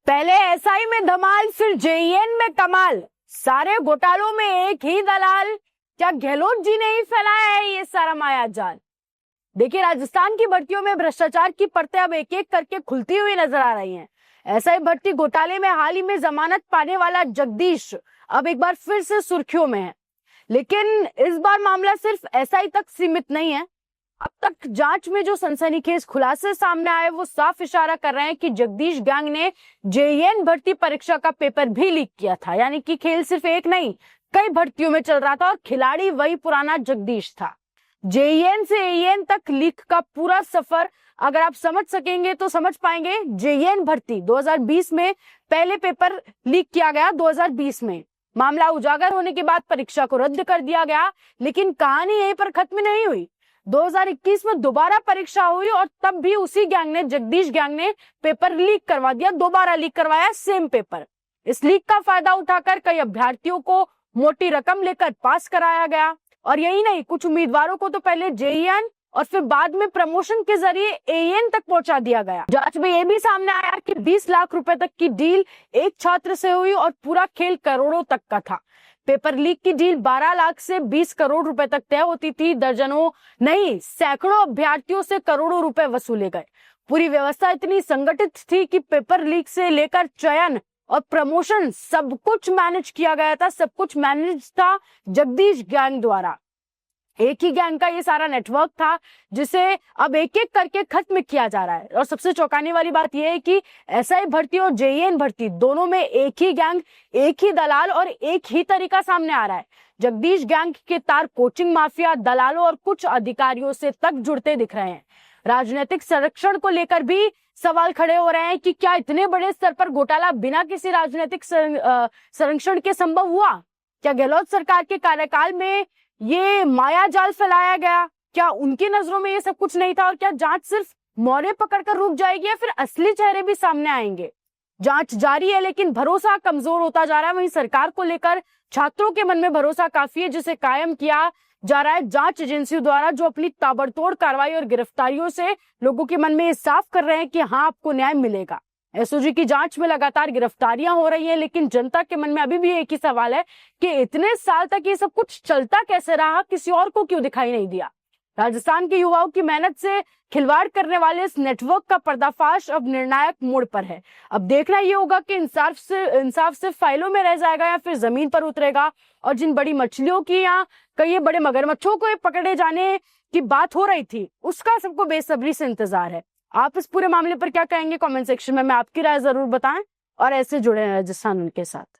पहले एसआई में धमाल, फिर जेईएन में कमाल, सारे घोटालों में एक ही दलाल। क्या गहलोत जी ने ही फैलाया है ये सारा माया जाल? देखिए, राजस्थान की भर्तियों में भ्रष्टाचार की परतें अब एक एक करके खुलती हुई नजर आ रही हैं। एसआई भर्ती घोटाले में हाल ही में जमानत पाने वाला जगदीश अब एक बार फिर से सुर्खियों में है। लेकिन इस बार मामला सिर्फ एसआई तक सीमित नहीं है। अब तक जांच में जो सनसनीखेज खुलासे सामने आए वो साफ इशारा कर रहे हैं कि जगदीश गैंग ने जेईएन भर्ती परीक्षा का पेपर भी लीक किया था। यानी कि खेल सिर्फ एक नहीं, कई भर्तियों में चल रहा था और खिलाड़ी वही पुराना जगदीश था। जेईएन से एईएन तक लीक का पूरा सफर अगर आप समझ सकेंगे तो समझ पाएंगे। जेईएन भर्ती 2020 में पहले पेपर लीक किया गया। 2020 में मामला उजागर होने के बाद परीक्षा को रद्द कर दिया गया। लेकिन कहानी यहीं पर खत्म नहीं हुई। 2021 में दोबारा परीक्षा हुई और तब भी उसी गैंग ने, जगदीश गैंग ने पेपर लीक करवा दिया। दोबारा लीक करवाया सेम पेपर। इस लीक का फायदा उठाकर कई अभ्यर्थियों को मोटी रकम लेकर पास कराया गया। और यही नहीं, कुछ उम्मीदवारों को तो पहले जेईएन और फिर बाद में प्रमोशन के जरिए एईएन तक पहुंचा दिया गया। जांच में यह भी सामने आया कि 20 लाख रुपए तक की डील एक छात्र से हुई और पूरा खेल करोड़ों तक का था। पेपर लीक की डील 12 लाख से 20 करोड़ रुपए तक तय होती थी। दर्जनों नहीं, सैकड़ों अभ्यर्थियों से करोड़ों रुपए वसूले गए। पूरी व्यवस्था इतनी संगठित थी कि पेपर लीक से लेकर चयन और प्रमोशन सब कुछ मैनेज किया गया था। सब कुछ मैनेज था जगदीश गैंग द्वारा। एक ही गैंग का ये सारा नेटवर्क था जिसे अब एक एक करके खत्म किया जा रहा है। और सबसे चौंकाने वाली बात यह है कि एसआई भर्ती और जेईएन भर्ती दोनों में एक ही गैंग, एक ही दलाल और एक ही तरीका सामने आ रहा है। जगदीश गैंग के तार कोचिंग माफिया, दलालों और कुछ अधिकारियों से तक जुड़ते दिख रहे हैं। राजनीतिक संरक्षण को लेकर भी सवाल खड़े हो रहे हैं कि क्या इतने बड़े स्तर पर घोटाला बिना किसी राजनीतिक संरक्षण के संभव हुआ? क्या गहलोत सरकार के कार्यकाल में ये माया जाल फैलाया गया? क्या उनकी नजरों में ये सब कुछ नहीं था? और क्या जांच सिर्फ मौरे पकड़कर रुक जाएगी या फिर असली चेहरे भी सामने आएंगे? जांच जारी है लेकिन भरोसा कमजोर होता जा रहा है। वहीं सरकार को लेकर छात्रों के मन में भरोसा काफी है, जिसे कायम किया जा रहा है जांच एजेंसियों द्वारा, जो अपनी ताबड़तोड़ कार्रवाई और गिरफ्तारियों से लोगों के मन में ये साफ कर रहे हैं कि हाँ, आपको न्याय मिलेगा। एसओजी की जांच में लगातार गिरफ्तारियां हो रही हैं, लेकिन जनता के मन में अभी भी एक ही सवाल है कि इतने साल तक ये सब कुछ चलता कैसे रहा? किसी और को क्यों दिखाई नहीं दिया? राजस्थान के युवाओं की मेहनत से खिलवाड़ करने वाले इस नेटवर्क का पर्दाफाश अब निर्णायक मोड़ पर है। अब देखना ये होगा कि इंसाफ सिर्फ फाइलों में रह जाएगा या फिर जमीन पर उतरेगा। और जिन बड़ी मछलियों की या कई बड़े मगरमच्छों को पकड़े जाने की बात हो रही थी, उसका सबको बेसब्री से इंतजार है। आप इस पूरे मामले पर क्या कहेंगे? कमेंट सेक्शन में आपकी राय जरूर बताएं और ऐसे जुड़े रहें राजस्थान उनके साथ।